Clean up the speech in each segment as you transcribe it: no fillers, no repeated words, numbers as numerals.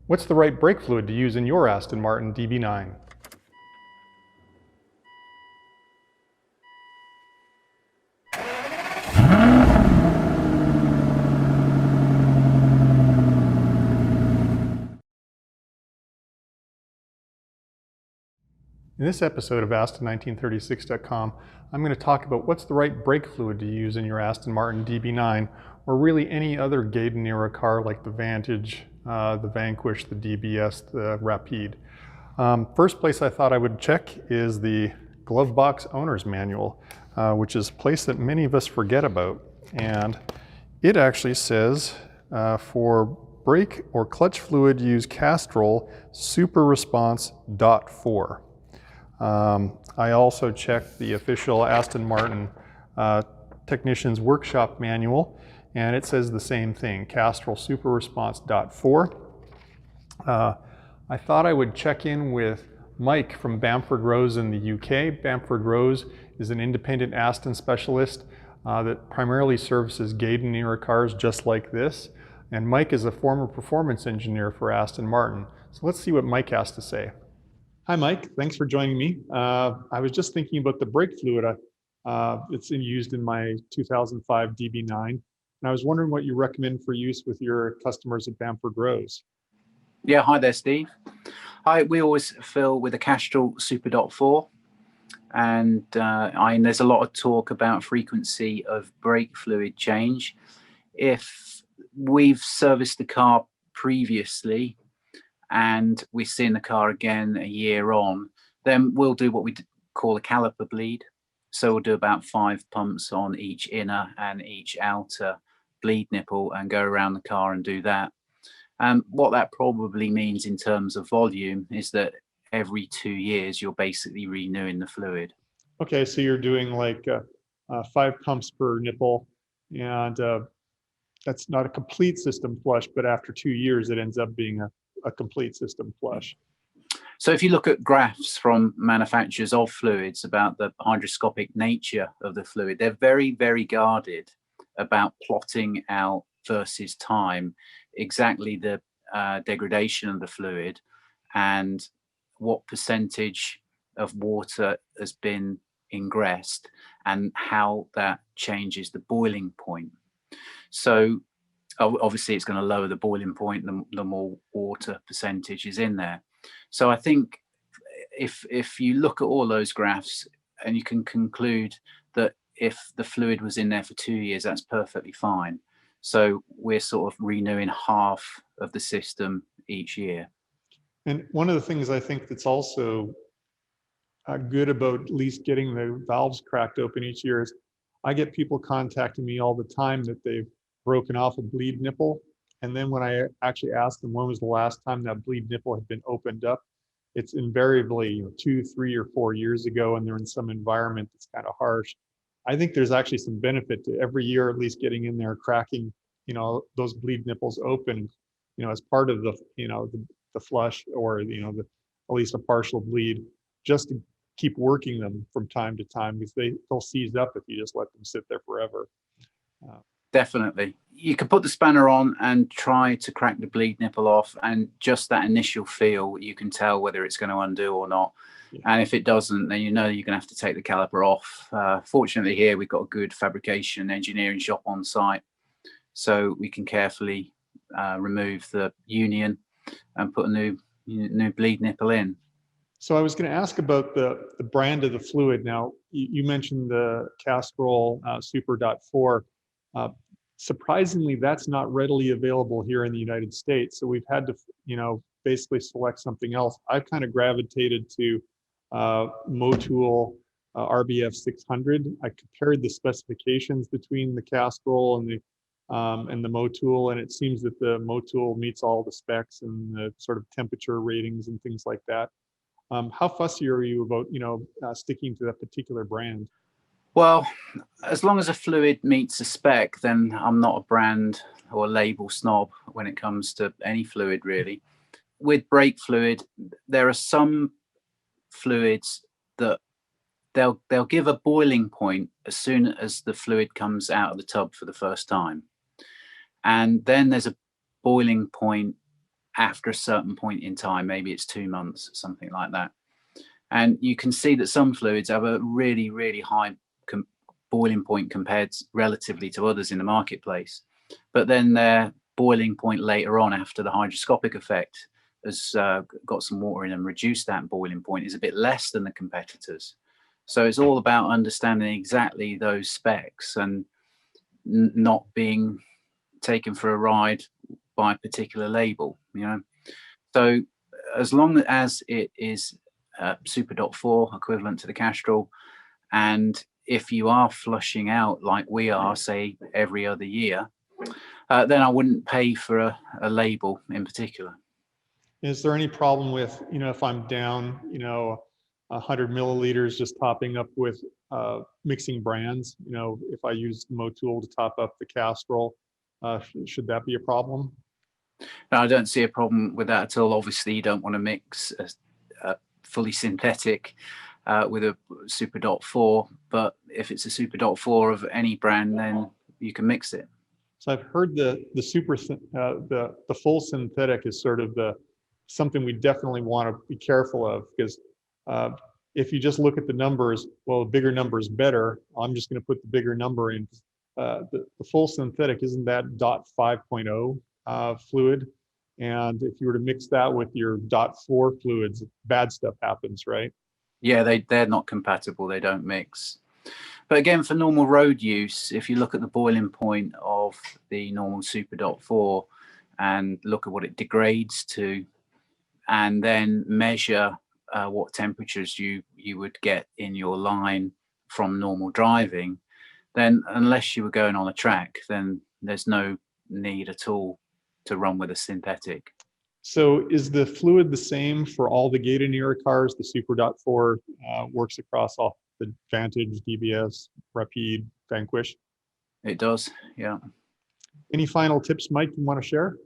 What's the right brake fluid to use in your Aston Martin DB9? In this episode of Aston1936.com, I'm going to talk about what's the right brake fluid to use in your Aston Martin DB9, or really any other Gaydon era car like the Vantage, the Vanquish, the DBS, the Rapide. First place I thought I would check is the glove box owner's manual, which is a place that many of us forget about. And it actually says for brake or clutch fluid, use Castrol Super Response .4. I also checked the official Aston Martin Technician's Workshop manual, and it says the same thing, Castrol Super Response .4. I thought I would check in with Mike from Bamford Rose in the UK. Bamford Rose is an independent Aston specialist that primarily services Gaydon era cars just like this. And Mike is a former performance engineer for Aston Martin. So let's see what Mike has to say. Hi, Mike. Thanks for joining me. I was just thinking about the brake fluid. It's used in my 2005 DB9, and I was wondering what you recommend for use with your customers at Bamford Rose. Yeah, hi there, Steve. We always fill with a Castrol Super .4, and there's a lot of talk about frequency of brake fluid change. If we've serviced the car previously, and we're seeing the car again a year on, then we'll do what we call a caliper bleed. So we'll do about 5 pumps on each inner and each outer bleed nipple and go around the car and do that. What that probably means in terms of volume is that every 2 years you're basically renewing the fluid. Okay, so you're doing like 5 pumps per nipple, and that's not a complete system flush, but after 2 years it ends up being a complete system flush. So if you look at graphs from manufacturers of fluids about the hygroscopic nature of the fluid, they're very, very guarded about plotting out versus time exactly the degradation of the fluid and what percentage of water has been ingressed and how that changes the boiling point. So obviously it's going to lower the boiling point the more water percentage is in there. So I think if you look at all those graphs and you can conclude that if the fluid was in there for 2 years, that's perfectly fine. So we're sort of renewing half of the system each year. And one of the things I think that's also good about at least getting the valves cracked open each year is I get people contacting me all the time that they've broken off a bleed nipple, and then when I actually ask them when was the last time that bleed nipple had been opened up, it's invariably 2, 3, or 4 years ago, and they're in some environment that's kind of harsh. I think there's actually some benefit to every year at least getting in there, cracking those bleed nipples open, as part of the the flush, or at least a partial bleed, just to keep working them from time to time, because they'll seize up if you just let them sit there forever. Definitely. You can put the spanner on and try to crack the bleed nipple off, and just that initial feel, you can tell whether it's going to undo or not. Yeah. And if it doesn't, then you're going to have to take the caliper off. Fortunately here we've got a good fabrication engineering shop on site, so we can carefully remove the union and put a new bleed nipple in. So I was going to ask about the brand of the fluid. Now, you mentioned the Castrol Super .4. Surprisingly, that's not readily available here in the United States. So we've had to, basically select something else. I've kind of gravitated to Motul RBF 600. I compared the specifications between the Castrol and the Motul, and it seems that the Motul meets all the specs and the sort of temperature ratings and things like that. How fussy are you about, sticking to that particular brand? Well, as long as a fluid meets a spec, then I'm not a brand or label snob when it comes to any fluid, really. With brake fluid, there are some fluids that they'll give a boiling point as soon as the fluid comes out of the tub for the first time. And then there's a boiling point after a certain point in time, maybe it's 2 months, something like that. And you can see that some fluids have a really, really high boiling point compared relatively to others in the marketplace. But then their boiling point later on, after the hydroscopic effect has got some water in and reduced that boiling point, is a bit less than the competitors. So it's all about understanding exactly those specs and not being taken for a ride by a particular label, you know. So as long as it is Super .4 equivalent to the Castrol, and if you are flushing out like we are, say every other year, then I wouldn't pay for a label in particular. Is there any problem with, if I'm down, 100 milliliters, just topping up with mixing brands? If I use Motul to top up the Castrol, should that be a problem? No, I don't see a problem with that at all. Obviously, you don't want to mix a fully synthetic with a Super .4, but if it's a Super .4 of any brand, then you can mix it. So I've heard the full synthetic is sort of something we definitely want to be careful of, because if you just look at the numbers, well, the bigger number is better. I'm just going to put the bigger number in. The full synthetic, isn't that .5.0 fluid? And if you were to mix that with your .4 fluids, bad stuff happens, right? Yeah, they're not compatible. They don't mix. But again, for normal road use, if you look at the boiling point of the normal Super .4 and look at what it degrades to, and then measure what temperatures you would get in your line from normal driving, then unless you were going on a track, then there's no need at all to run with a synthetic. So is the fluid the same for all the Gaydon era cars? The Super .4 works across all the Vantage, DBS, Rapide, Vanquish? It does, yeah. Any final tips, Mike, you want to share?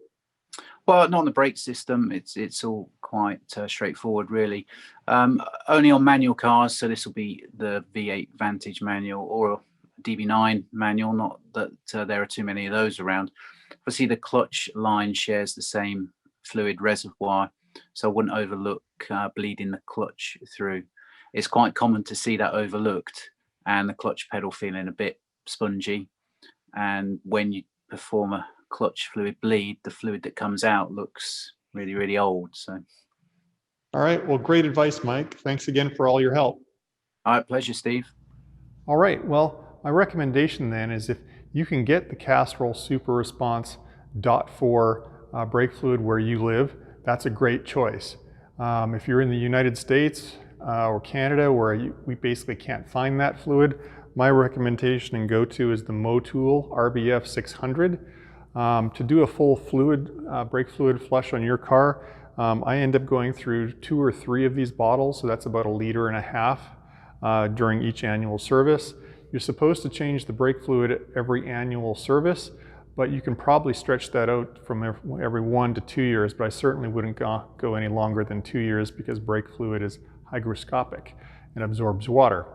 Well, not on the brake system. It's all quite straightforward, really. Only on manual cars, so this will be the V8 Vantage manual or DB9 manual, not that there are too many of those around. Obviously, the clutch line shares the same fluid reservoir, so I wouldn't overlook bleeding the clutch through. It's quite common to see that overlooked and the clutch pedal feeling a bit spongy. And when you perform a clutch fluid bleed, the fluid that comes out looks really, really old. So, all right. Well, great advice, Mike. Thanks again for all your help. All right, pleasure, Steve. All right. Well, my recommendation then is if you can get the Castrol Super Response .4 brake fluid where you live, that's a great choice. If you're in the United States or Canada, where we basically can't find that fluid, my recommendation and go-to is the Motul RBF 600. To do a full brake fluid flush on your car, I end up going through 2 or 3 of these bottles, so that's about 1.5 liters during each annual service. You're supposed to change the brake fluid every annual service, but you can probably stretch that out from every 1 to 2 years, but I certainly wouldn't go any longer than 2 years because brake fluid is hygroscopic and absorbs water.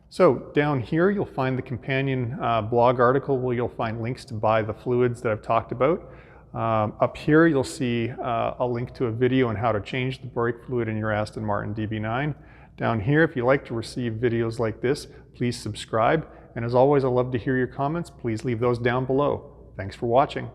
So down here, you'll find the companion blog article where you'll find links to buy the fluids that I've talked about. Up here, you'll see a link to a video on how to change the brake fluid in your Aston Martin DB9. Down here, if you like to receive videos like this, please subscribe. And as always, I love to hear your comments. Please leave those down below. Thanks for watching.